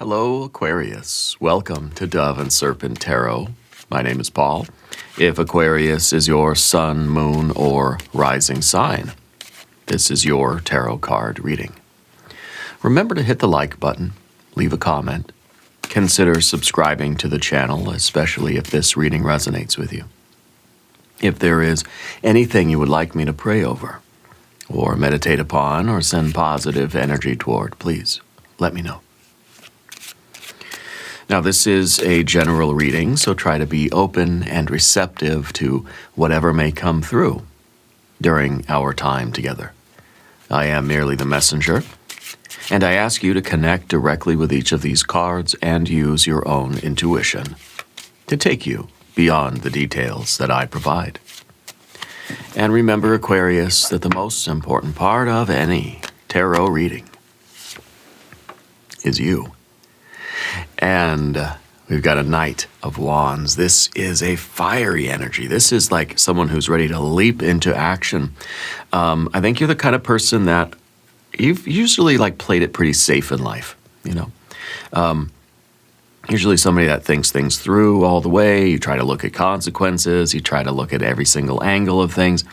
Hello, Aquarius. Welcome to Dove and Serpent Tarot. My name is Paul. If Aquarius is your sun, moon, or rising sign, this is your tarot card reading. Remember to hit the like button, leave a comment, consider subscribing to the channel, especially if this reading resonates with you. If there is anything you would like me to pray over, or meditate upon, or send positive energy toward, please let me know. Now, this is a general reading, so try to be open and receptive to whatever may come through during our time together. I am merely the messenger, and I ask you to connect directly with each of these cards and use your own intuition to take you beyond the details that I provide. And remember, Aquarius, that the most important part of any tarot reading is you. And we've got a Knight of Wands. This is a fiery energy. This is like someone who's ready to leap into action. I think you're the kind of person that you've usually played it pretty safe in life, you know. Usually somebody that thinks things through all the way. You try to look at consequences. You try to look at every single angle of things.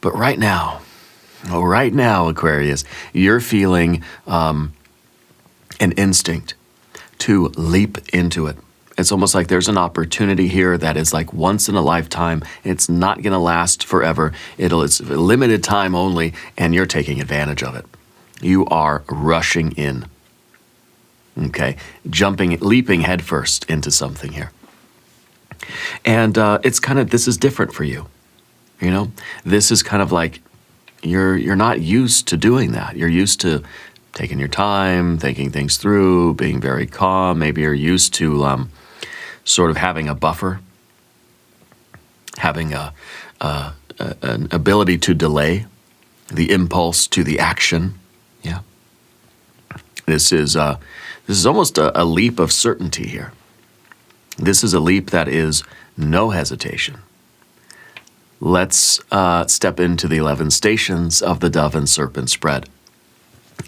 But right now, Aquarius, you're feeling an instinct to leap into it. It's almost like there's an opportunity here that is like once in a lifetime. It's not going to last forever. It's a limited time only, and you're taking advantage of it. You are rushing in. Okay? Leaping headfirst into something here. And this is different for you. You know? This is kind of like you're not used to doing that. You're used to taking your time, thinking things through, being very calm. Maybe you're used to sort of having a buffer, having an ability to delay the impulse to the action. Yeah, this is almost a leap of certainty here. This is a leap that is no hesitation. Let's step into the 11 stations of the Dove and Serpent spread.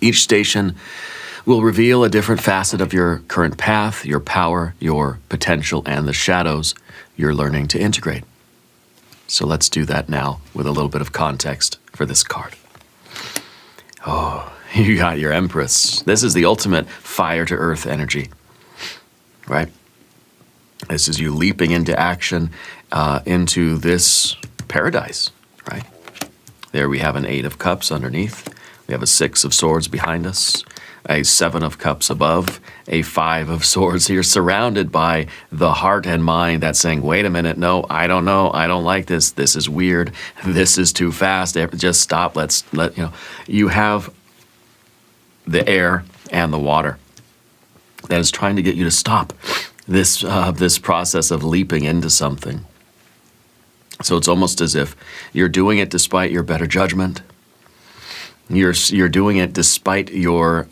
Each station will reveal a different facet of your current path, your power, your potential, and the shadows you're learning to integrate. So let's do that now with a little bit of context for this card. Oh, you got your Empress. This is the ultimate fire to earth energy, right? This is you leaping into action, into this paradise, right? There we have an 8 of Cups underneath. We have a 6 of Swords behind us, a 7 of Cups above, a 5 of Swords. You're surrounded by the heart and mind that's saying, wait a minute, no, I don't know, I don't like this, this is weird, this is too fast, just stop, you have the air and the water that is trying to get you to stop this process of leaping into something. So it's almost as if you're doing it despite your better judgment. You're doing it despite your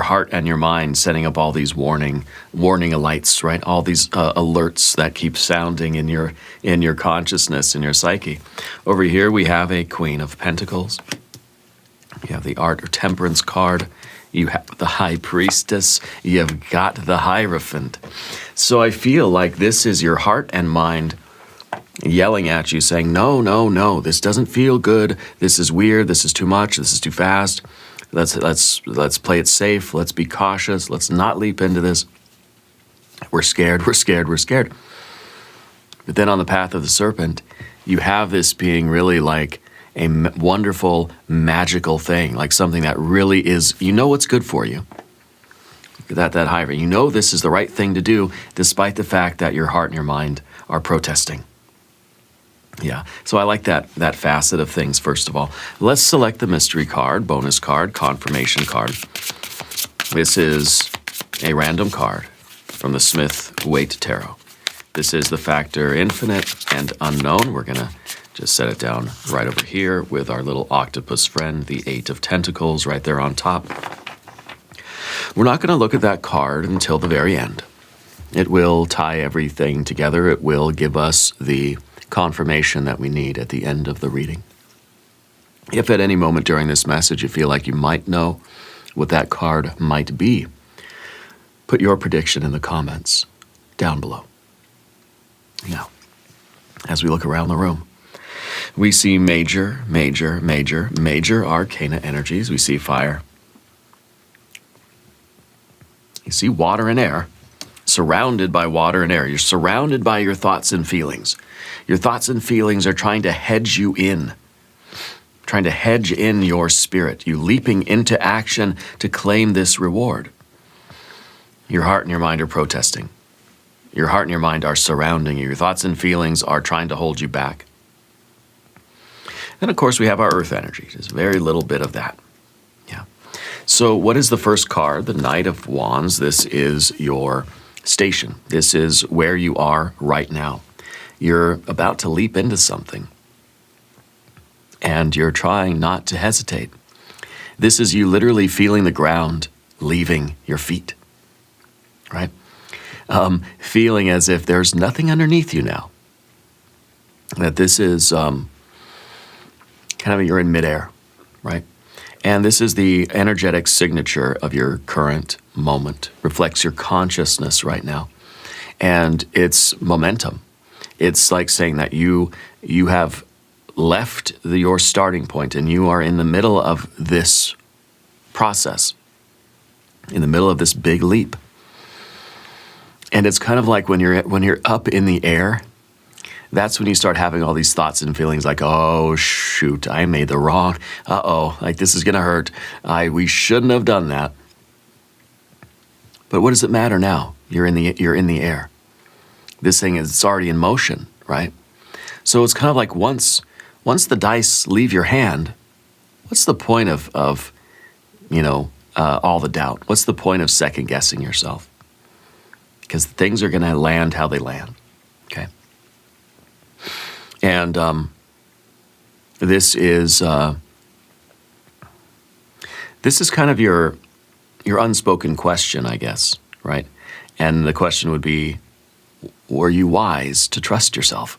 heart and your mind setting up all these warning lights, right? All these alerts that keep sounding in your consciousness, in your psyche. Over here we have a Queen of Pentacles. You have the Art or Temperance card. You have the High Priestess. You've got the Hierophant. So I feel like this is your heart and mind yelling at you, saying, no, no, no, this doesn't feel good, this is weird, this is too much, this is too fast, let's play it safe, let's be cautious, let's not leap into this. We're scared. But then on the path of the Serpent, you have this being really like a wonderful, magical thing, like something that really is, you know what's good for you. That Hierophant, you know this is the right thing to do, despite the fact that your heart and your mind are protesting. Yeah, so I like that facet of things, first of all. Let's select the mystery card, bonus card, confirmation card. This is a random card from the Smith-Waite Tarot. This is the factor infinite and unknown. We're going to just set it down right over here with our little octopus friend, the 8 of Pentacles, right there on top. We're not going to look at that card until the very end. It will tie everything together. It will give us the confirmation that we need at the end of the reading. If at any moment during this message you feel like you might know what that card might be, put your prediction in the comments down below. Now, as we look around the room, we see major arcana energies. We see fire. You see water and air, surrounded by water and air. You're surrounded by your thoughts and feelings. Your thoughts and feelings are trying to hedge you in, trying to hedge in your spirit, you leaping into action to claim this reward. Your heart and your mind are protesting. Your heart and your mind are surrounding you. Your thoughts and feelings are trying to hold you back. And of course, we have our earth energy. There's very little bit of that. Yeah. So what is the first card? The Knight of Wands. This is your station. This is where you are right now. You're about to leap into something, and you're trying not to hesitate. This is you literally feeling the ground leaving your feet, right? Feeling as if there's nothing underneath you now. That this is kind of, you're in midair, right? And this is the energetic signature of your current moment, reflects your consciousness right now. And it's momentum. It's like saying that you have left your starting point and you are in the middle of this process, in the middle of this big leap. And it's kind of like when you're up in the air, that's when you start having all these thoughts and feelings like, oh shoot, I made the wrong, like this is gonna hurt. We shouldn't have done that. But what does it matter now? You're in the air. This thing is, it's already in motion, right? So it's kind of like once the dice leave your hand, what's the point of all the doubt? What's the point of second guessing yourself? Because things are going to land how they land, okay? And this is kind of your unspoken question, I guess, right? And the question would be, were you wise to trust yourself?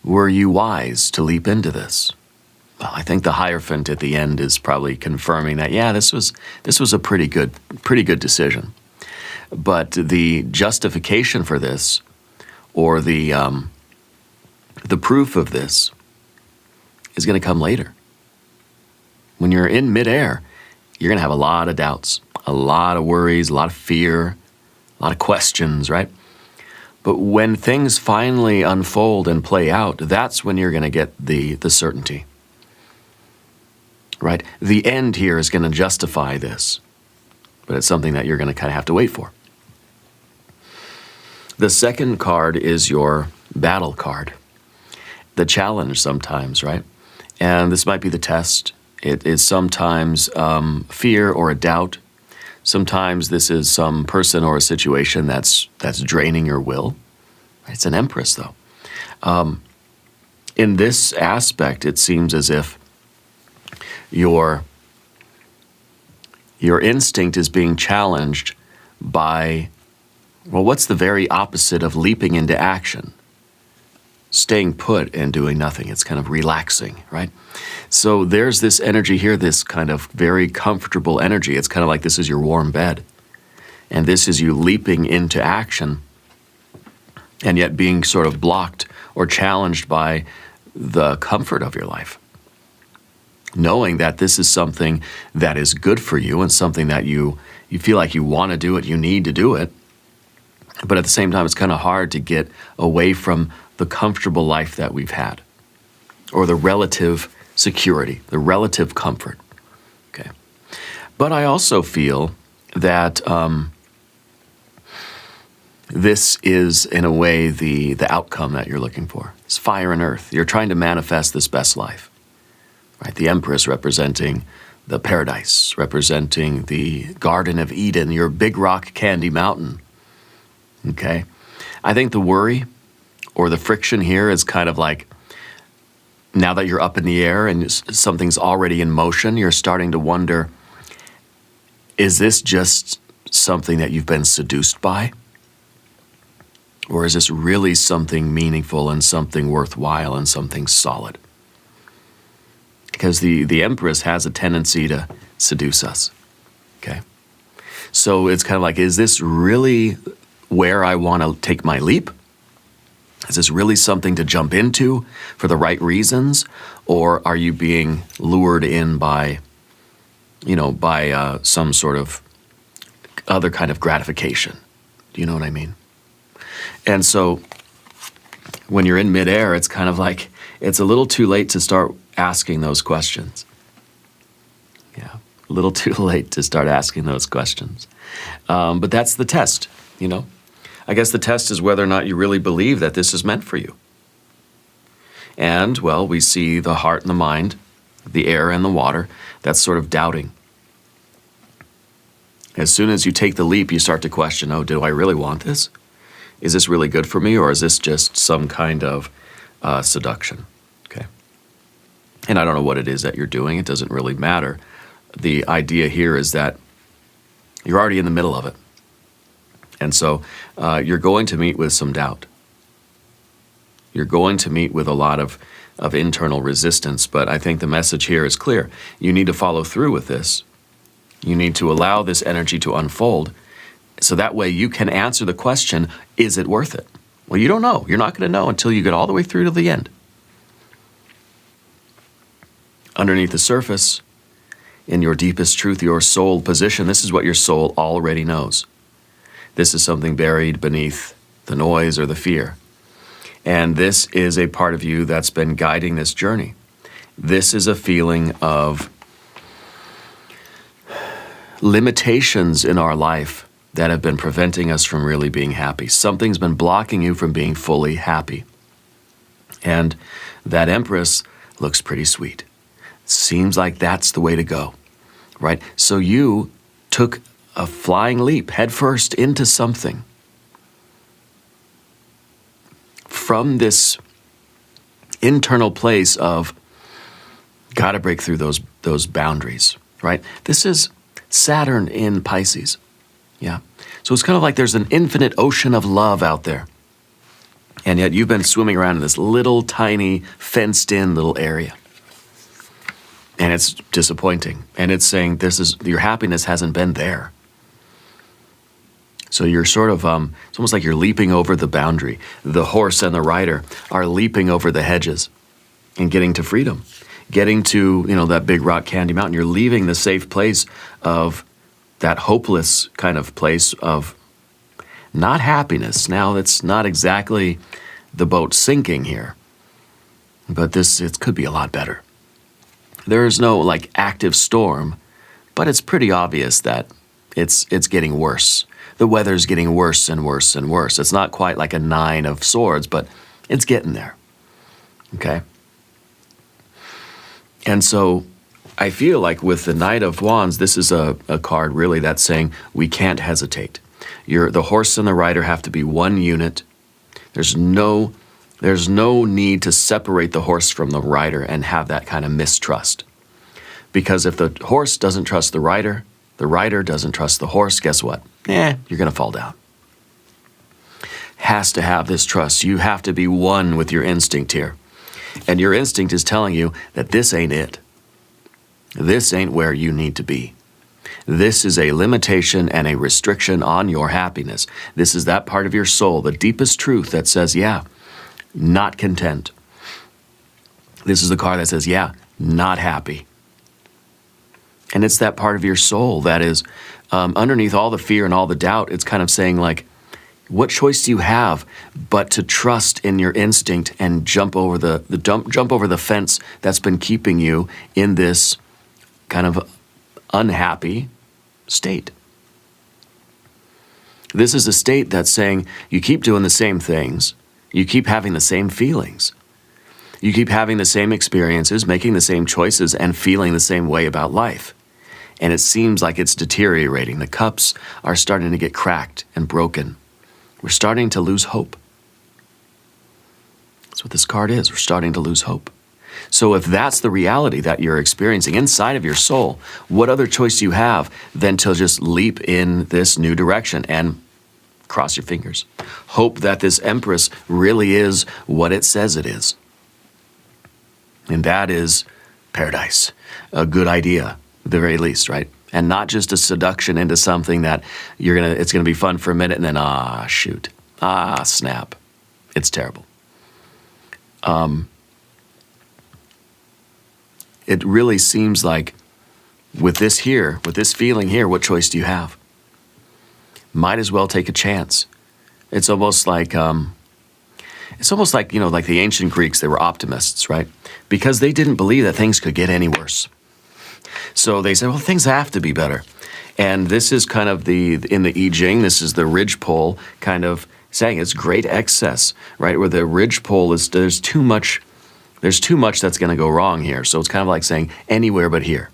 Were you wise to leap into this? Well, I think the Hierophant at the end is probably confirming that, yeah, this was a pretty good decision. But the justification for this, or the proof of this, is going to come later. When you're in midair, you're going to have a lot of doubts, a lot of worries, a lot of fear, a lot of questions, right? But when things finally unfold and play out, that's when you're going to get the certainty, right? The end here is going to justify this, but it's something that you're going to kind of have to wait for. The second card is your battle card, the challenge sometimes, right? And this might be the test. It is sometimes fear or a doubt. Sometimes this is some person or a situation that's draining your will. It's an Empress, though. In this aspect, it seems as if your instinct is being challenged by, well, what's the very opposite of leaping into action? Staying put and doing nothing. It's kind of relaxing, right? So there's this energy here, this kind of very comfortable energy. It's kind of like this is your warm bed. And this is you leaping into action, and yet being sort of blocked or challenged by the comfort of your life. Knowing that this is something that is good for you and something that you feel like you want to do it, you need to do it. But at the same time, it's kind of hard to get away from the comfortable life that we've had, or the relative security, the relative comfort, okay? But I also feel that this is, in a way, the outcome that you're looking for. It's fire and earth. You're trying to manifest this best life, right? The Empress representing the paradise, representing the Garden of Eden, your big rock candy mountain, okay? I think the worry or the friction here is kind of like, now that you're up in the air and something's already in motion, you're starting to wonder, is this just something that you've been seduced by? Or is this really something meaningful and something worthwhile and something solid? Because the Empress has a tendency to seduce us, okay? So it's kind of like, is this really where I want to take my leap? Is this really something to jump into for the right reasons? Or are you being lured in by, some sort of other kind of gratification? Do you know what I mean? And so when you're in midair, it's kind of like, it's a little too late to start asking those questions. Yeah, a little too late to start asking those questions. But that's the test, I guess the test is whether or not you really believe that this is meant for you. And, well, we see the heart and the mind, the air and the water, that's sort of doubting. As soon as you take the leap, you start to question, oh, do I really want this? Is this really good for me, or is this just some kind of seduction? Okay. And I don't know what it is that you're doing. It doesn't really matter. The idea here is that you're already in the middle of it. And so you're going to meet with some doubt. You're going to meet with a lot of internal resistance, but I think the message here is clear. You need to follow through with this. You need to allow this energy to unfold, so that way you can answer the question, is it worth it? Well, you don't know. You're not going to know until you get all the way through to the end. Underneath the surface, in your deepest truth, your soul position, this is what your soul already knows. This is something buried beneath the noise or the fear. And this is a part of you that's been guiding this journey. This is a feeling of limitations in our life that have been preventing us from really being happy. Something's been blocking you from being fully happy. And that Empress looks pretty sweet. Seems like that's the way to go, right? So you took a flying leap headfirst into something from this internal place of gotta break through those boundaries, right? This is Saturn in Pisces. Yeah. So it's kind of like there's an infinite ocean of love out there. And yet you've been swimming around in this little tiny fenced in little area. And it's disappointing. And it's saying your happiness hasn't been there. So you're sort of, it's almost like you're leaping over the boundary. The horse and the rider are leaping over the hedges and getting to freedom. Getting to, that big rock candy mountain. You're leaving the safe place of that hopeless kind of place of not happiness. Now, that's not exactly the boat sinking here. But it could be a lot better. There is no, active storm, but it's pretty obvious that it's getting worse. The weather's getting worse and worse and worse. It's not quite like a 9 of swords, but it's getting there. Okay? And so I feel like with the Knight of Wands, this is a card really that's saying we can't hesitate. The horse and the rider have to be one unit. There's no need to separate the horse from the rider and have that kind of mistrust. Because if the horse doesn't trust the rider doesn't trust the horse, guess what? You're going to fall down. Has to have this trust. You have to be one with your instinct here. And your instinct is telling you that this ain't it. This ain't where you need to be. This is a limitation and a restriction on your happiness. This is that part of your soul, the deepest truth that says, not content. This is the card that says, not happy. And it's that part of your soul that is underneath all the fear and all the doubt. It's kind of saying what choice do you have but to trust in your instinct and jump over the fence that's been keeping you in this kind of unhappy state. This is a state that's saying you keep doing the same things, you keep having the same feelings, you keep having the same experiences, making the same choices, and feeling the same way about life. And it seems like it's deteriorating. The cups are starting to get cracked and broken. We're starting to lose hope. That's what this card is. We're starting to lose hope. So if that's the reality that you're experiencing inside of your soul, what other choice do you have than to just leap in this new direction and cross your fingers? Hope that this Empress really is what it says it is. And that is paradise. A good idea, at the very least, right? and not just a seduction into something that it's gonna be fun for a minute and then shoot, snap, it's terrible. It really seems like with this feeling here, what choice do you have? Might as well take a chance. It's almost like like the ancient Greeks, they were optimists, right? Because they didn't believe that things could get any worse. So they said, well, things have to be better. And this is kind of in the I Ching, this is the ridge pole kind of saying it's great excess, right? Where the ridge pole is, there's too much that's going to go wrong here. So it's kind of like saying anywhere but here.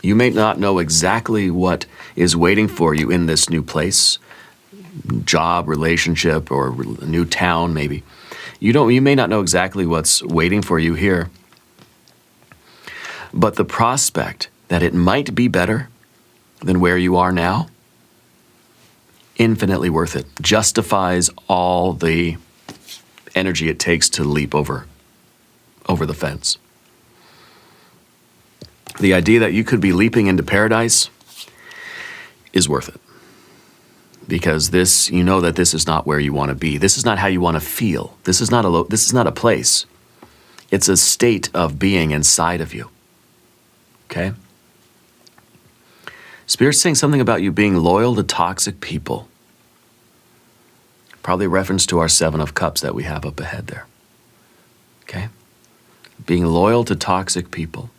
You may not know exactly what is waiting for you in this new place, job, relationship, or a new town maybe. You may not know exactly what's waiting for you here. But the prospect that it might be better than where you are now, infinitely worth it. Justifies all the energy it takes to leap over the fence. The idea that you could be leaping into paradise is worth it. Because you know that this is not where you want to be. This is not how you want to feel. This is not a place. It's a state of being inside of you. Okay? Spirit's saying something about you being loyal to toxic people. Probably a reference to our 7 of Cups that we have up ahead there. Okay? Being loyal to toxic people.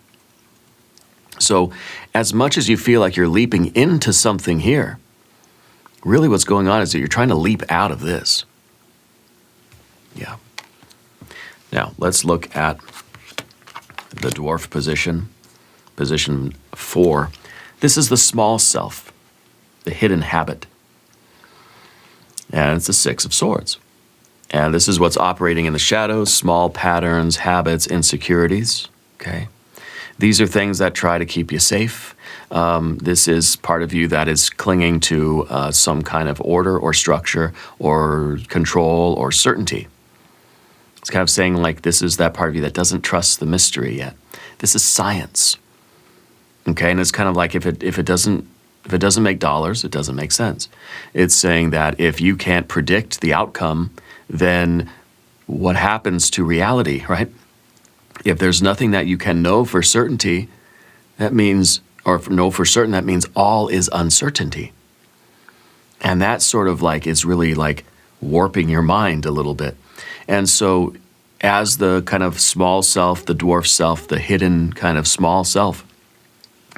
So, as much as you feel like you're leaping into something here, really what's going on is that you're trying to leap out of this. Yeah. Now, let's look at the dwarf position, position 4. This is the small self, the hidden habit. And it's the 6 of Swords. And this is what's operating in the shadows, small patterns, habits, insecurities, okay? These are things that try to keep you safe. This is part of you that is clinging to some kind of order or structure or control or certainty. It's kind of saying like this is that part of you that doesn't trust the mystery yet. This is science, okay? And it's kind of like if it doesn't make dollars, it doesn't make sense. It's saying that if you can't predict the outcome, then what happens to reality, right? If there's nothing that you can know for certainty, that means, or know for certain, that means all is uncertainty. And that sort of like is really like warping your mind a little bit. And so as the kind of small self, the dwarf self, the hidden kind of small self,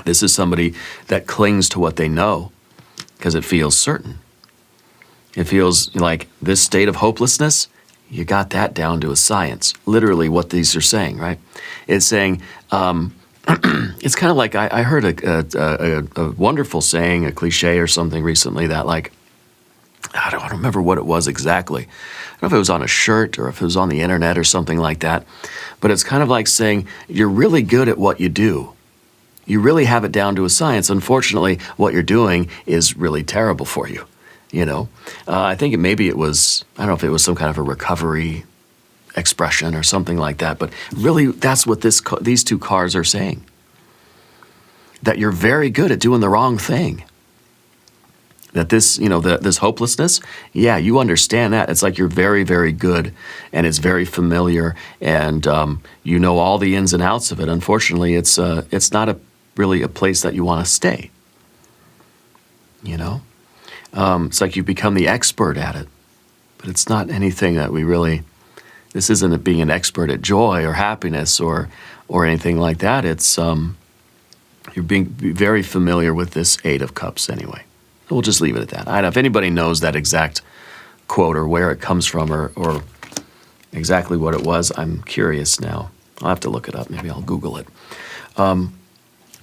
this is somebody that clings to what they know because it feels certain. It feels like this state of hopelessness, you got that down to a science. Literally what these are saying, right? It's saying, it's kind of like I heard a wonderful saying, a cliche or something recently that like, I don't remember what it was exactly. I don't know if it was on a shirt or if it was on the internet or something like that. But it's kind of like saying, you're really good at what you do. You really have it down to a science. Unfortunately, what you're doing is really terrible for you. You know, I think maybe it was, I don't know if it was some kind of a recovery expression or something like that, but really that's what these two cards are saying. That you're very good at doing the wrong thing. That this, you know, this hopelessness, yeah, you understand that. It's like you're very, very good and it's very familiar and you know all the ins and outs of it. Unfortunately, it's not really a place that you want to stay. You know? It's like you become the expert at it, but it's not anything that we really, this isn't being an expert at joy or happiness or anything like that. It's, you're being very familiar with this 8 of Cups anyway. So we'll just leave it at that. I don't know if anybody knows that exact quote or where it comes from or exactly what it was. I'm curious now. I'll have to look it up. Maybe I'll Google it.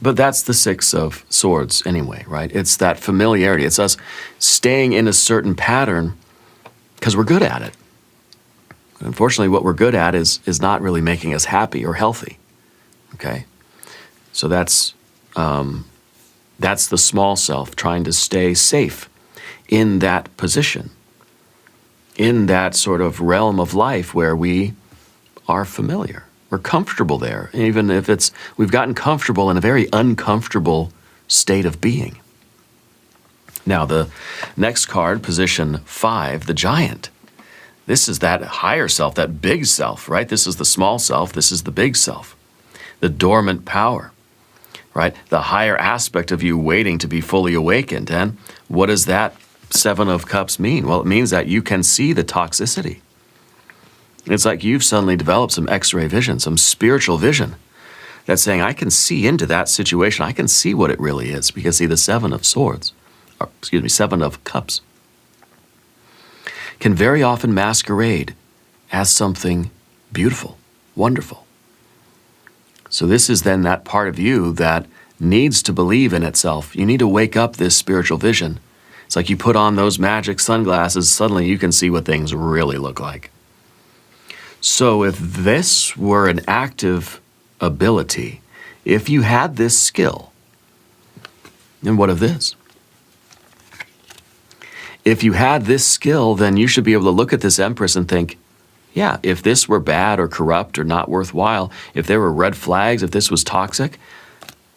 But that's the 6 of Swords anyway, right? It's that familiarity. It's us staying in a certain pattern because we're good at it. Unfortunately, what we're good at is not really making us happy or healthy, okay? So that's the small self trying to stay safe in that position, in that sort of realm of life where we are familiar. We're comfortable there, even if we've gotten comfortable in a very uncomfortable state of being. Now, the next card, position 5, the giant. This is that higher self, that big self, right? This is the small self. This is the big self. The dormant power, right? The higher aspect of you waiting to be fully awakened. And what does that 7 of Cups mean? Well, it means that you can see the toxicity. It's like you've suddenly developed some X-ray vision, some spiritual vision that's saying, I can see into that situation. I can see what it really is. Because see, the 7 of Swords, or, 7 of Cups, can very often masquerade as something beautiful, wonderful. So this is then that part of you that needs to believe in itself. You need to wake up this spiritual vision. It's like you put on those magic sunglasses, suddenly you can see what things really look like. So if this were an active ability, if you had this skill, then what of this? If you had this skill, then you should be able to look at this Empress and think, yeah, if this were bad or corrupt or not worthwhile, if there were red flags, if this was toxic,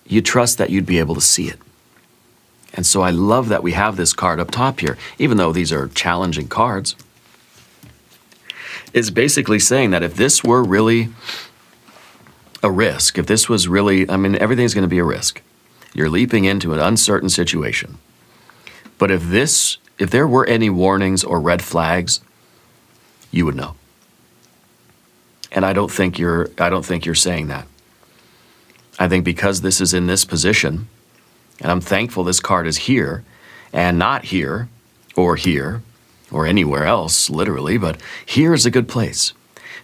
you trust that you'd be able to see it. And so I love that we have this card up top here, even though these are challenging cards. It's basically saying that if this were really a risk, if this was really, everything's going to be a risk. You're leaping into an uncertain situation. But if there were any warnings or red flags, you would know. And I don't think you're saying that. I think because this is in this position, and I'm thankful this card is here and not here or anywhere else, literally, but here is a good place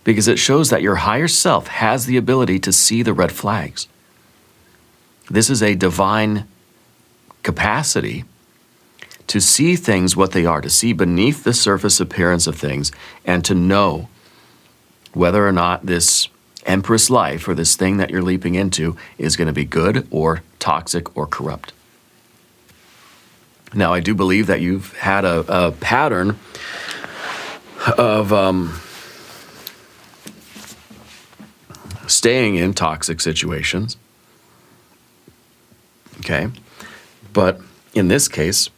because it shows that your higher self has the ability to see the red flags. This is a divine capacity to see things what they are, to see beneath the surface appearance of things and to know whether or not this Empress life or this thing that you're leaping into is going to be good or toxic or corrupt. Now, I do believe that you've had a pattern of staying in toxic situations, okay? But in this case,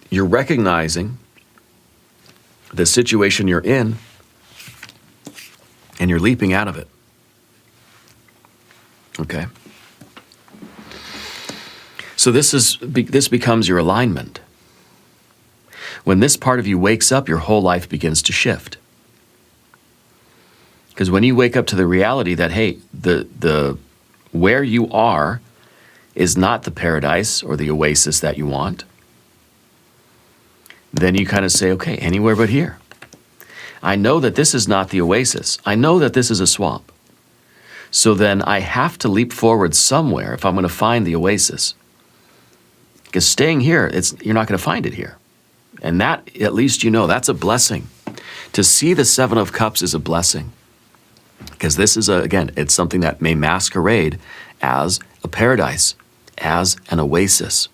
you're recognizing the situation you're in and you're leaping out of it, okay? So this becomes your alignment. When this part of you wakes up, your whole life begins to shift. Because when you wake up to the reality that, hey, the where you are is not the paradise or the oasis that you want, then you kind of say, okay, anywhere but here. I know that this is not the oasis. I know that this is a swamp. So then I have to leap forward somewhere if I'm going to find the oasis. Because staying here, you're not going to find it here. And that, at least you know, that's a blessing. To see the 7 of Cups is a blessing. Because this is, again, it's something that may masquerade as a paradise, as an oasis,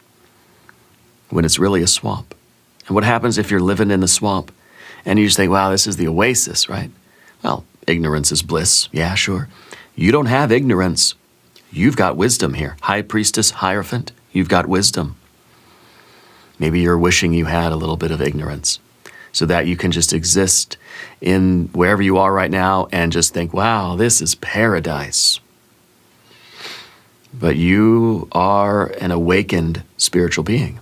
when it's really a swamp. And what happens if you're living in the swamp and you just think, wow, this is the oasis, right? Well, ignorance is bliss. Yeah, sure. You don't have ignorance. You've got wisdom here. High Priestess, Hierophant, you've got wisdom. Maybe you're wishing you had a little bit of ignorance so that you can just exist in wherever you are right now and just think, wow, this is paradise. But you are an awakened spiritual being.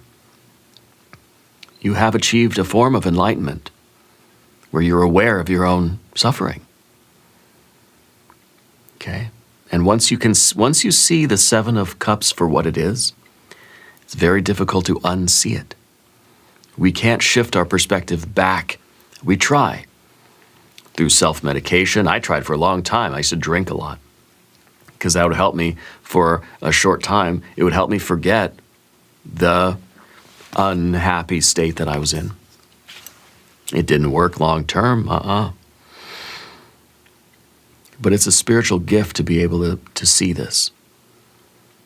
You have achieved a form of enlightenment where you're aware of your own suffering. Okay? And once you see the 7 of Cups for what it is, it's very difficult to unsee it. We can't shift our perspective back. We try. Through self-medication. I tried for a long time. I used to drink a lot because that would help me for a short time. It would help me forget the unhappy state that I was in. It didn't work long term. But it's a spiritual gift to be able to see this.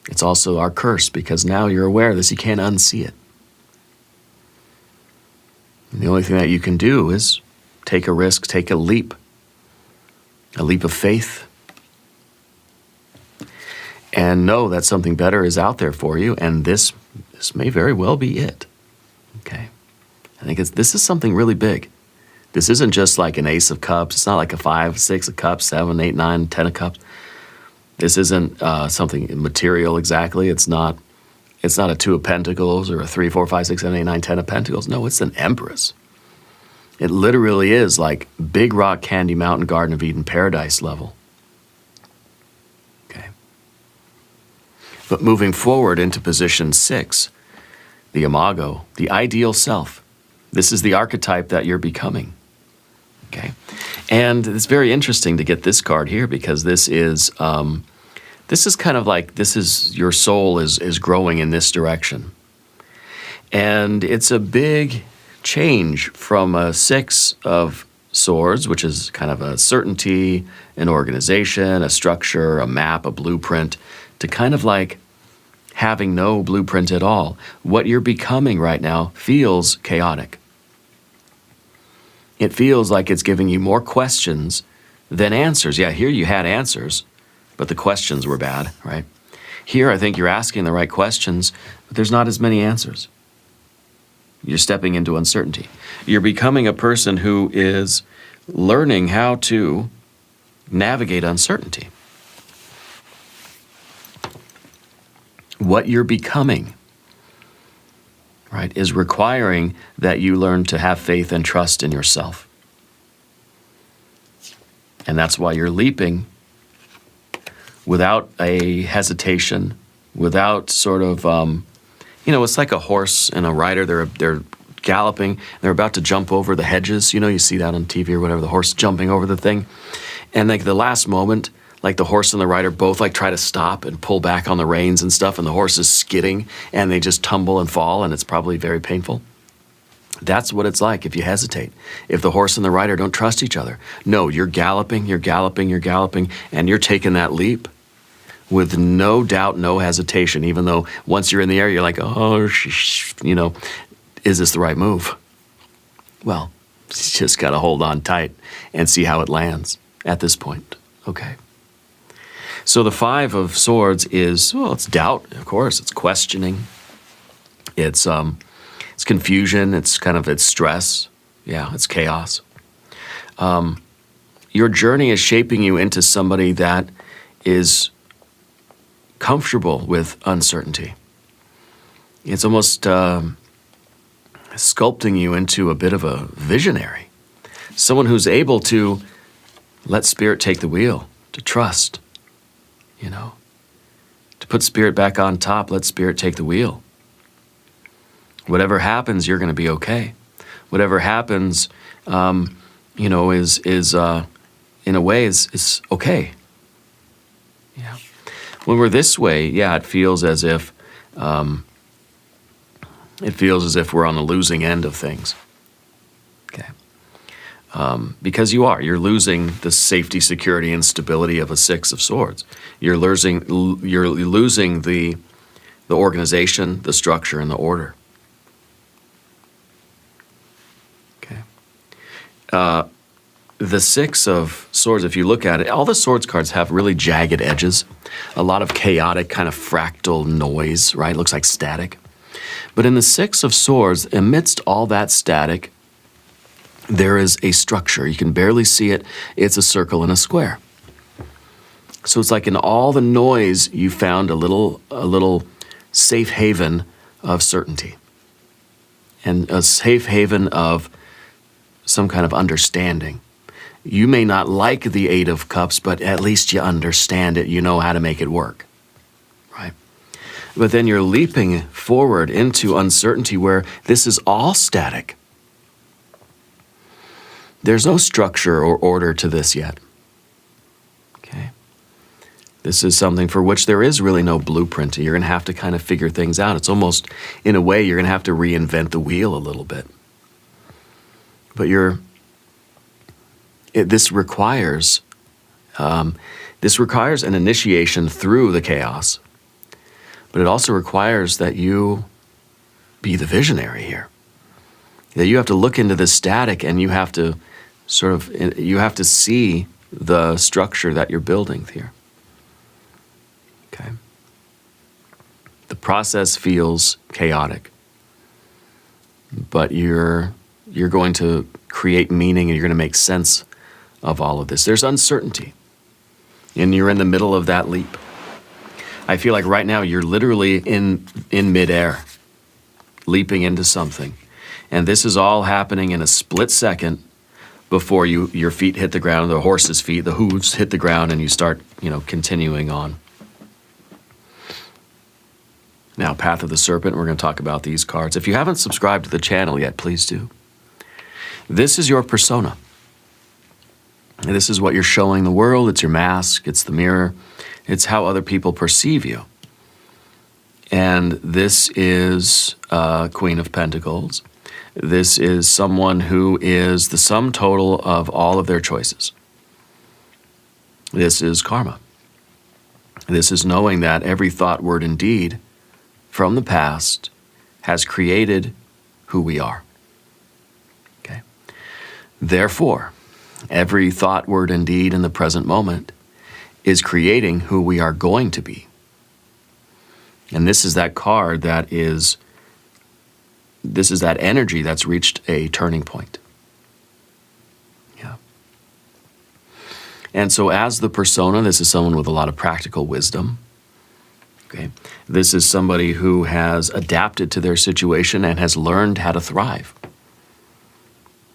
It's also our curse because now you're aware of this. You can't unsee it. And the only thing that you can do is take a risk, take a leap of faith. and know that something better is out there for you, and this may very well be it. Okay? I think this is something really big. This isn't just like an Ace of Cups. It's not like a 5, 6 of Cups, 7, 8, 9, 10 of Cups. This isn't something material exactly. It's not a 2 of Pentacles or a 3, 4, 5, 6, 7, 8, 9, 10 of Pentacles. No, it's an Empress. It literally is like Big Rock Candy Mountain Garden of Eden Paradise level. Okay. But moving forward into position 6, the Imago, the ideal self. This is the archetype that you're becoming. Okay. And it's very interesting to get this card here because this is kind of like your soul is growing in this direction. And it's a big change from a 6 of Swords, which is kind of a certainty, an organization, a structure, a map, a blueprint, to kind of like having no blueprint at all. What you're becoming right now feels chaotic. It feels like it's giving you more questions than answers. Yeah, here you had answers, but the questions were bad, right? Here I think you're asking the right questions, but there's not as many answers. You're stepping into uncertainty. You're becoming a person who is learning how to navigate uncertainty. What you're becoming, right, is requiring that you learn to have faith and trust in yourself. And that's why you're leaping without a hesitation, without sort of, it's like a horse and a rider. They're galloping. They're about to jump over the hedges. You see that on TV or whatever, the horse jumping over the thing. And like the last moment, like the horse and the rider both like try to stop and pull back on the reins and stuff, and the horse is skidding and they just tumble and fall, and it's probably very painful. That's what it's like if you hesitate. If the horse and the rider don't trust each other. No, you're galloping, and you're taking that leap with no doubt, no hesitation, even though once you're in the air, you're like, oh, is this the right move? Well, you just got to hold on tight and see how it lands at this point. Okay. So the 5 of Swords is, it's doubt, of course. It's questioning. It's confusion. It's stress. Yeah, it's chaos. Your journey is shaping you into somebody that is comfortable with uncertainty. It's almost sculpting you into a bit of a visionary. Someone who's able to let Spirit take the wheel, to trust. To put Spirit back on top, let Spirit take the wheel. Whatever happens, you're going to be okay. Whatever happens, is in a way is okay. Yeah. When we're this way, it feels as if we're on the losing end of things. Okay. Because you're losing the safety, security, and stability of a 6 of Swords. You're losing the organization, the structure, and the order. Okay. The 6 of Swords, if you look at it, all the Swords cards have really jagged edges, a lot of chaotic kind of fractal noise, right? It looks like static. But in the 6 of Swords, amidst all that static, there is a structure. You can barely see it. It's a circle and a square. So it's like in all the noise, you found a little safe haven of certainty and a safe haven of some kind of understanding. You may not like the 8 of Cups, but at least you understand it. You know how to make it work, right? But then you're leaping forward into uncertainty where this is all static. There's no structure or order to this yet. Okay. This is something for which there is really no blueprint. You're going to have to kind of figure things out. It's almost, in a way, you're going to have to reinvent the wheel a little bit. But this requires an initiation through the chaos. But it also requires that you be the visionary here. That you have to look into this static and you have to see the structure that you're building here. Okay. The process feels chaotic, but you're going to create meaning and you're going to make sense of all of this. There's uncertainty, and you're in the middle of that leap. I feel like right now you're literally in midair, leaping into something. And this is all happening in a split second before your feet hit the ground, the horse's feet, the hooves hit the ground, and you start, continuing on. Now, Path of the Serpent, we're going to talk about these cards. If you haven't subscribed to the channel yet, please do. This is your persona. And this is what you're showing the world. It's your mask. It's the mirror. It's how other people perceive you. And this is Queen of Pentacles. This is someone who is the sum total of all of their choices. This is karma. This is knowing that every thought, word, and deed from the past has created who we are. Okay? Therefore, every thought, word, and deed in the present moment is creating who we are going to be. And this is that card this is that energy that's reached a turning point. Yeah. And so as the persona, this is someone with a lot of practical wisdom. Okay. This is somebody who has adapted to their situation and has learned how to thrive.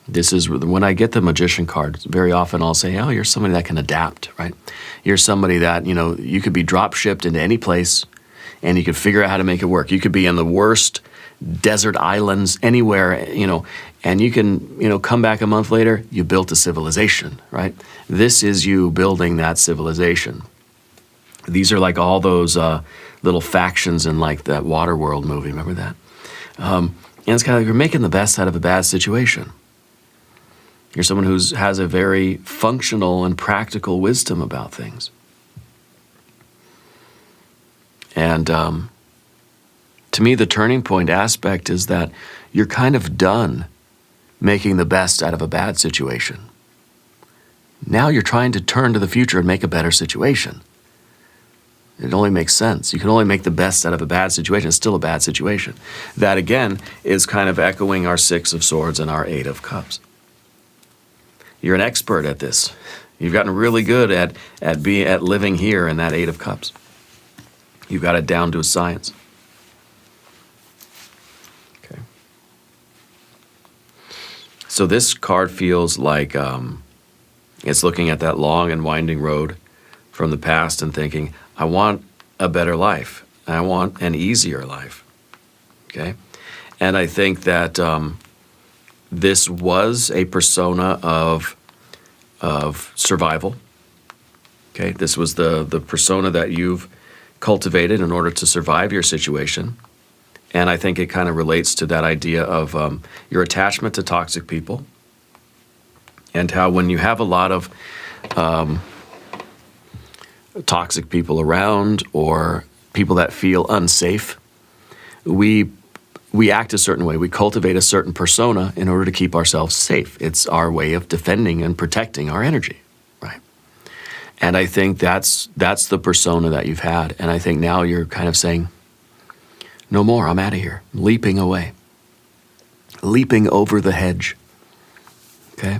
This is when I get the Magician card, very often I'll say, oh, you're somebody that can adapt, right? You're somebody that, you could be drop shipped into any place and you could figure out how to make it work. You could be in the worst desert islands anywhere, and you can, come back a month later, you built a civilization, right? This is you building that civilization. These are like all those little factions in like that Waterworld movie, remember that? And it's kind of like you're making the best out of a bad situation. You're someone who has a very functional and practical wisdom about things. And to me, the turning point aspect is that you're kind of done making the best out of a bad situation. Now you're trying to turn to the future and make a better situation. It only makes sense. You can only make the best out of a bad situation. It's still a bad situation. That, again, is kind of echoing our Six of Swords and our Eight of Cups. You're an expert at this. You've gotten really good at living here in that Eight of Cups. You've got it down to a science. Okay. So this card feels like it's looking at that long and winding road from the past and thinking, I want a better life. I want an easier life. Okay? And I think that this was a persona of survival. Okay? This was the persona that you've cultivated in order to survive your situation. And I think it kind of relates to that idea of your attachment to toxic people and how when you have a lot of toxic people around or people that feel unsafe, we act a certain way. We cultivate a certain persona in order to keep ourselves safe. It's our way of defending and protecting our energy, right? And I think that's the persona that you've had. And I think now you're kind of saying, no more, I'm out of here. Leaping away. Leaping over the hedge. Okay?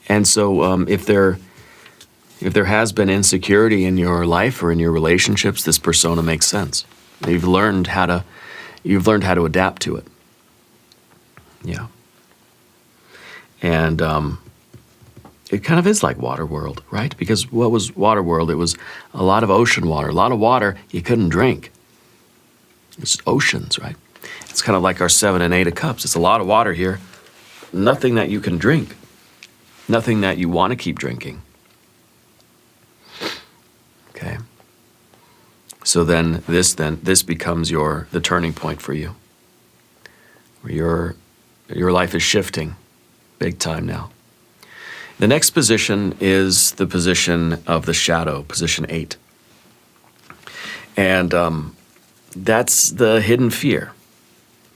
And so if there has been insecurity in your life or in your relationships, this persona makes sense. You've learned how to adapt to it. Yeah. And it kind of is like Waterworld, right? Because what was Waterworld? It was a lot of ocean water. A lot of water you couldn't drink. It's oceans, right? It's kind of like our 7 and 8 of Cups. It's a lot of water here. Nothing that you can drink. Nothing that you want to keep drinking. Okay. So then this becomes the turning point for you. Where your life is shifting big time now. The next position is the position of the shadow, position 8. And that's the hidden fear.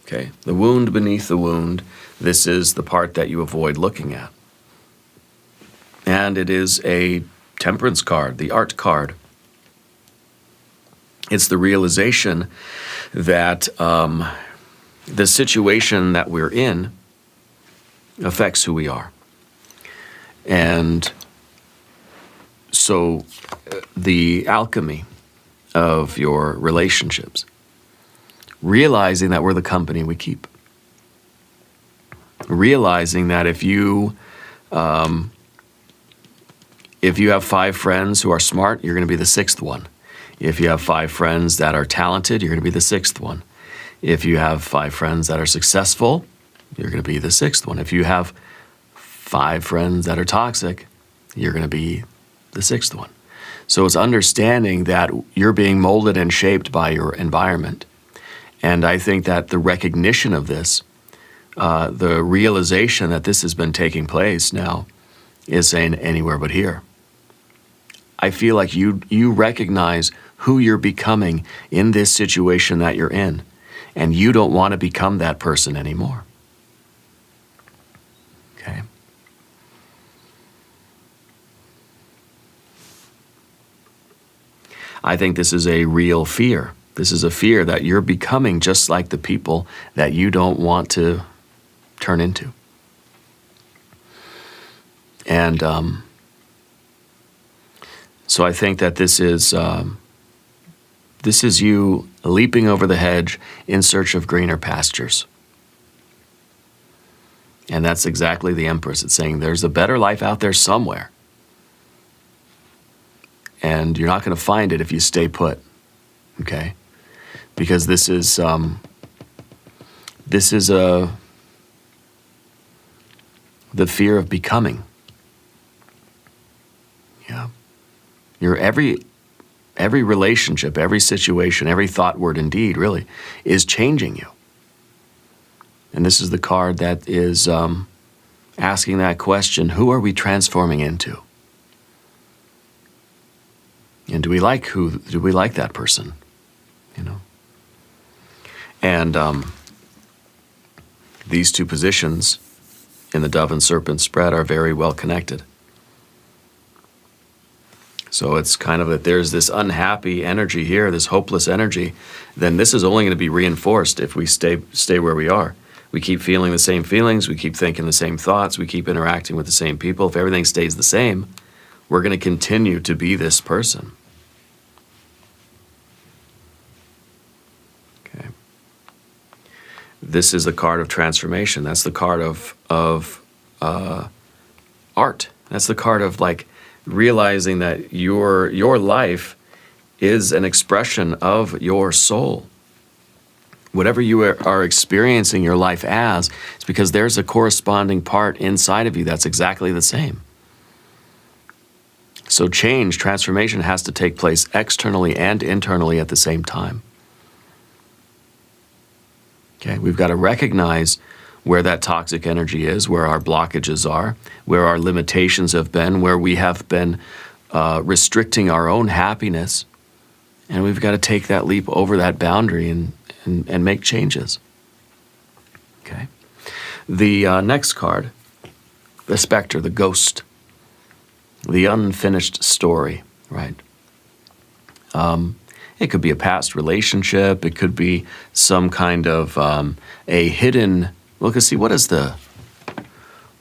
Okay? The wound beneath the wound. This is the part that you avoid looking at. And it is a temperance card, the art card. It's the realization that the situation that we're in affects who we are. And so the alchemy of your relationships, realizing that we're the company we keep. Realizing that if you have 5 friends who are smart, you're going to be the 6th one. If you have 5 friends that are talented, you're going to be the 6th one. If you have 5 friends that are successful, you're going to be the 6th one. If you have 5 friends that are toxic, you're going to be the 6th one. So it's understanding that you're being molded and shaped by your environment. And I think that the recognition of this, the realization that this has been taking place now, is saying anywhere but here. I feel like you recognize who you're becoming in this situation that you're in, and you don't want to become that person anymore. Okay? I think this is a real fear. This is a fear that you're becoming just like the people that you don't want to turn into. And so I think that this is you leaping over the hedge in search of greener pastures. And that's exactly the Empress. It's saying there's a better life out there somewhere. And you're not going to find it if you stay put, okay? Because this is the fear of becoming. Yeah. Your every relationship, every situation, every thought, word, and deed really is changing you. And this is the card that is asking that question: who are we transforming into? And do we like that person? You know. And these 2 positions in the Dove and Serpent spread are very well connected. So it's kind of that there's this unhappy energy here, this hopeless energy, then this is only going to be reinforced if we stay where we are. We keep feeling the same feelings, we keep thinking the same thoughts, we keep interacting with the same people. If everything stays the same, we're going to continue to be this person. Okay. This is the card of transformation. That's the card of art. That's the card of like realizing that your life is an expression of your soul. Whatever you are experiencing your life as, it's because there's a corresponding part inside of you that's exactly the same. So change, transformation has to take place externally and internally at the same time. Okay, we've got to recognize where that toxic energy is, where our blockages are, where our limitations have been, where we have been restricting our own happiness. And we've got to take that leap over that boundary and make changes. Okay. The next card, the specter, the ghost, the unfinished story, right? It could be a past relationship. It could be some kind of a hidden. Well, let's see, what does the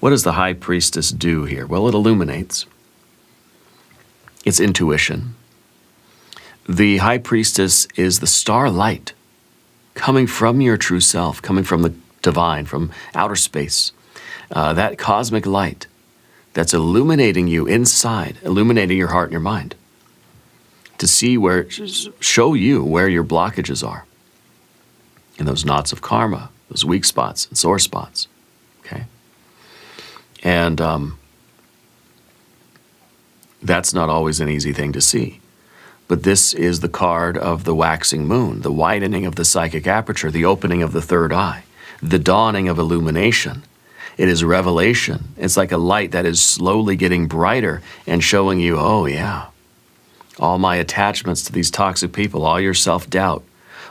High Priestess do here? Well, it illuminates. It's intuition. The High Priestess is the starlight coming from your true self, coming from the divine, from outer space. That cosmic light that's illuminating you inside, illuminating your heart and your mind, to see show you where your blockages are, in those knots of karma, those weak spots and sore spots, okay? And that's not always an easy thing to see. But this is the card of the waxing moon, the widening of the psychic aperture, the opening of the third eye, the dawning of illumination. It is revelation. It's like a light that is slowly getting brighter and showing you, oh yeah, all my attachments to these toxic people, all your self-doubt,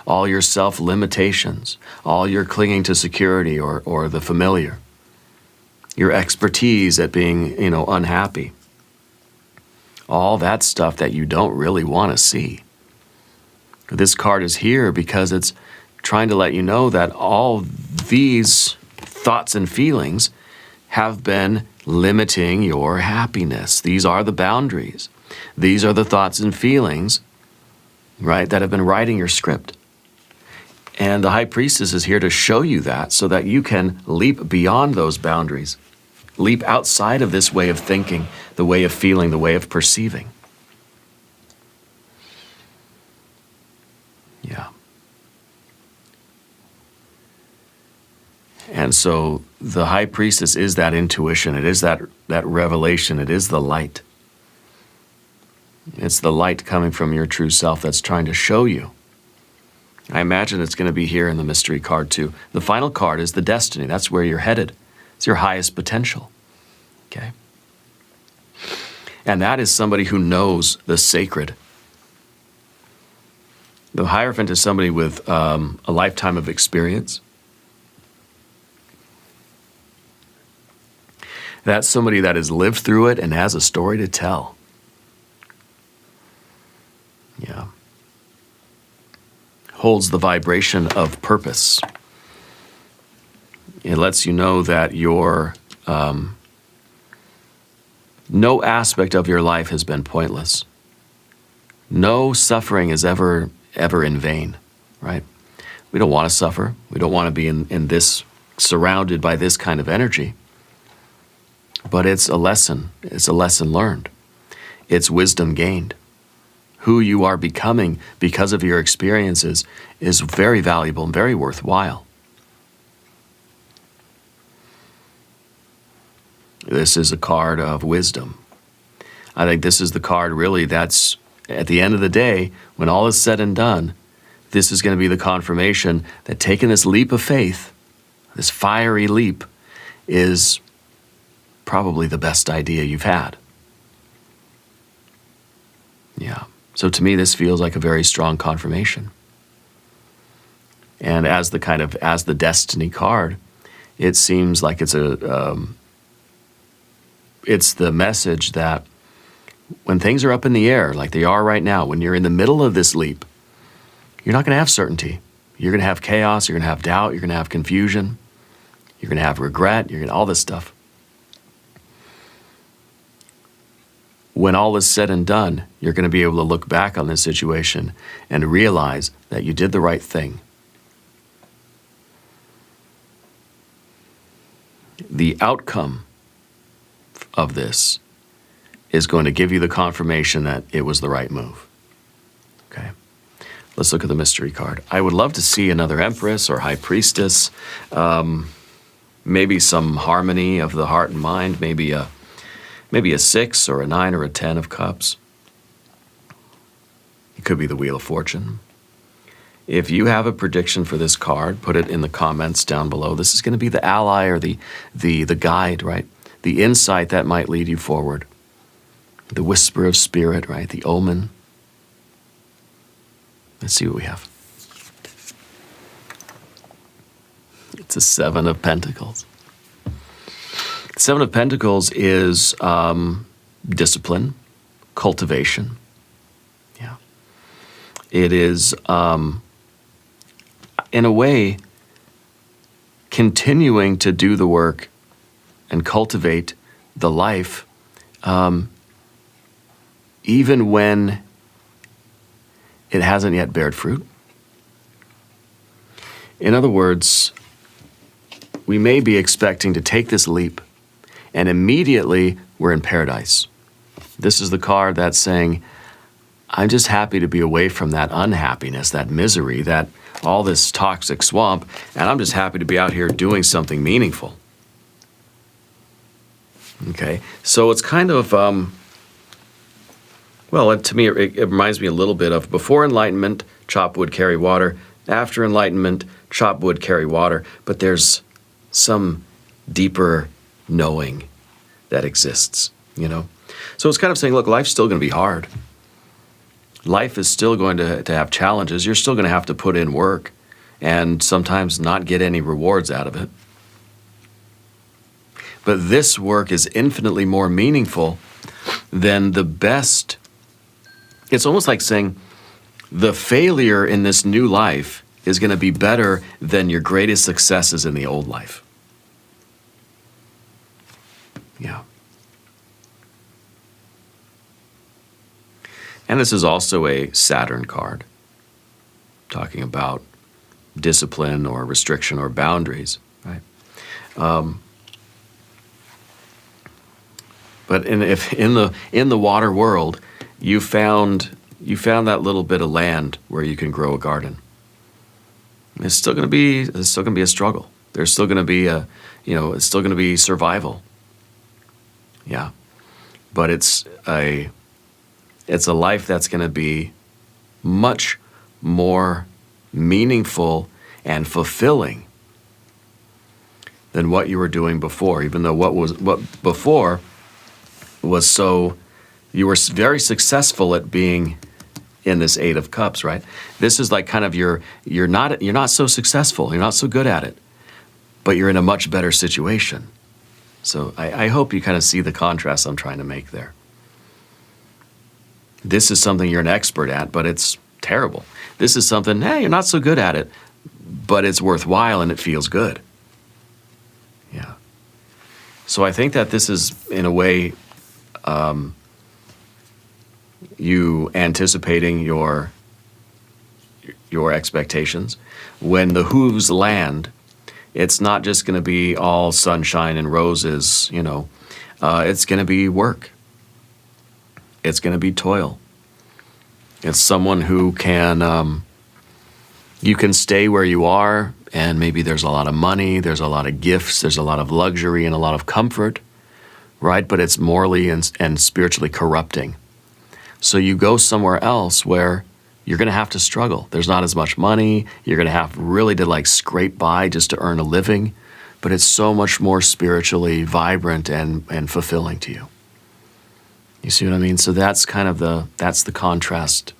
all your self-limitations, all your clinging to security or the familiar, your expertise at being, unhappy. All that stuff that you don't really want to see. This card is here because it's trying to let you know that all these thoughts and feelings have been limiting your happiness. These are the boundaries. These are the thoughts and feelings, right, that have been writing your script. And the High Priestess is here to show you that so that you can leap beyond those boundaries, leap outside of this way of thinking, the way of feeling, the way of perceiving. Yeah. And so the High Priestess is that intuition. It is that revelation. It is the light. It's the light coming from your true self that's trying to show you. I imagine it's going to be here in the mystery card too. The final card is the destiny. That's where you're headed. It's your highest potential. Okay? And that is somebody who knows the sacred. The Hierophant is somebody with a lifetime of experience. That's somebody that has lived through it and has a story to tell. Yeah. Holds the vibration of purpose. It lets you know that your no aspect of your life has been pointless. No suffering is ever in vain, right? We don't want to suffer. We don't want to be in this, surrounded by this kind of energy. But it's a lesson. It's a lesson learned. It's wisdom gained. Who you are becoming because of your experiences is very valuable and very worthwhile. This is a card of wisdom. I think this is the card really that's, at the end of the day, when all is said and done, this is going to be the confirmation that taking this leap of faith, this fiery leap, is probably the best idea you've had. Yeah. So to me, this feels like a very strong confirmation. And as the destiny card, it seems like it's the message that when things are up in the air, like they are right now, when you're in the middle of this leap, you're not going to have certainty. You're going to have chaos. You're going to have doubt. You're going to have confusion. You're going to have regret. You're going to all this stuff. When all is said and done, you're going to be able to look back on this situation and realize that you did the right thing. The outcome of this is going to give you the confirmation that it was the right move. Okay, let's look at the mystery card. I would love to see another Empress or High Priestess, maybe some harmony of the heart and mind, maybe a 6 or a 9 or a 10 of cups. It could be the Wheel of Fortune. If you have a prediction for this card, put it in the comments down below. This is going to be the ally or the guide, right? The insight that might lead you forward. The whisper of spirit, right? The omen. Let's see what we have. It's a 7 of Pentacles. 7 of Pentacles is discipline, cultivation. Yeah. It is, in a way, continuing to do the work and cultivate the life, even when it hasn't yet bared fruit. In other words, we may be expecting to take this leap and immediately we're in paradise. This is the card that's saying, I'm just happy to be away from that unhappiness, that misery, that all this toxic swamp, and I'm just happy to be out here doing something meaningful. Okay, so it's kind of, well, to me, it reminds me a little bit of before enlightenment, chop wood, carry water. After enlightenment, chop wood, carry water. But there's some deeper knowing that exists, you know? So it's kind of saying, look, life's still going to be hard. Life is still going to have challenges. You're still going to have to put in work and sometimes not get any rewards out of it. But this work is infinitely more meaningful than the best. It's almost like saying, the failure in this new life is going to be better than your greatest successes in the old life. Yeah. And this is also a Saturn card, talking about discipline or restriction or boundaries, right? But if in the water world, you found that little bit of land where you can grow a garden, it's still going to be a struggle. There's still going to be it's still going to be survival. Yeah, but it's a life that's going to be much more meaningful and fulfilling than what you were doing before. Even though what before was so, you were very successful at being in this Eight of Cups, right? This is like kind of you're not so successful, you're not so good at it, but you're in a much better situation. So I hope you kind of see the contrast I'm trying to make there. This is something you're an expert at, but it's terrible. This is something, hey, you're not so good at it, but it's worthwhile and it feels good. Yeah. So I think that this is, in a way, you anticipating your expectations. When the hooves land, it's not just going to be all sunshine and roses, it's going to be work. It's going to be toil. It's someone who can, you can stay where you are, and maybe there's a lot of money, there's a lot of gifts, there's a lot of luxury and a lot of comfort, right? But it's morally and spiritually corrupting. So you go somewhere else where you're going to have to struggle. There's not as much money. You're going to have really to scrape by just to earn a living, but it's so much more spiritually vibrant and fulfilling to you. You see what I mean? So that's kind of that's the contrast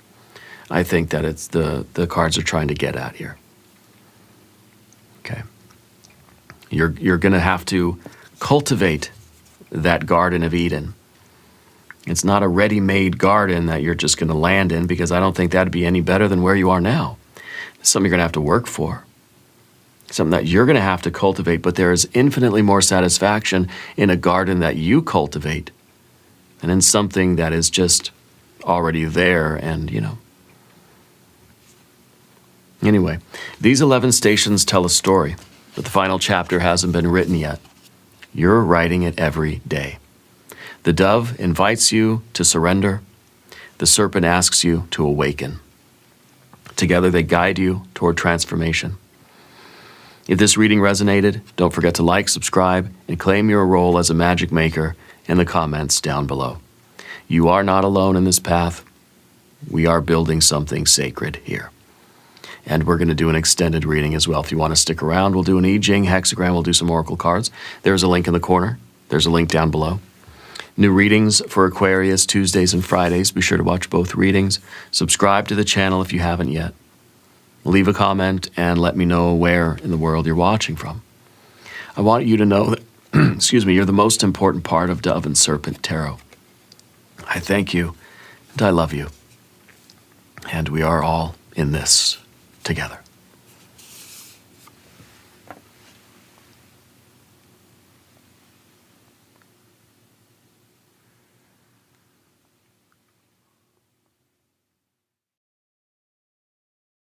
I think that it's the cards are trying to get at here. Okay. You're going to have to cultivate that Garden of Eden. It's not a ready-made garden that you're just going to land in, because I don't think that'd be any better than where you are now. It's something you're going to have to work for. Something that you're going to have to cultivate, but there is infinitely more satisfaction in a garden that you cultivate than in something that is just already there and, Anyway, these 11 stations tell a story, but the final chapter hasn't been written yet. You're writing it every day. The dove invites you to surrender. The serpent asks you to awaken. Together they guide you toward transformation. If this reading resonated, don't forget to like, subscribe, and claim your role as a magic maker in the comments down below. You are not alone in this path. We are building something sacred here. And we're going to do an extended reading as well. If you want to stick around, we'll do an I Ching hexagram. We'll do some oracle cards. There's a link in the corner. There's a link down below. New readings for Aquarius Tuesdays and Fridays. Be sure to watch both readings. Subscribe to the channel if you haven't yet. Leave a comment and let me know where in the world you're watching from. I want you to know that, you're the most important part of Dove and Serpent Tarot. I thank you and I love you. And we are all in this together.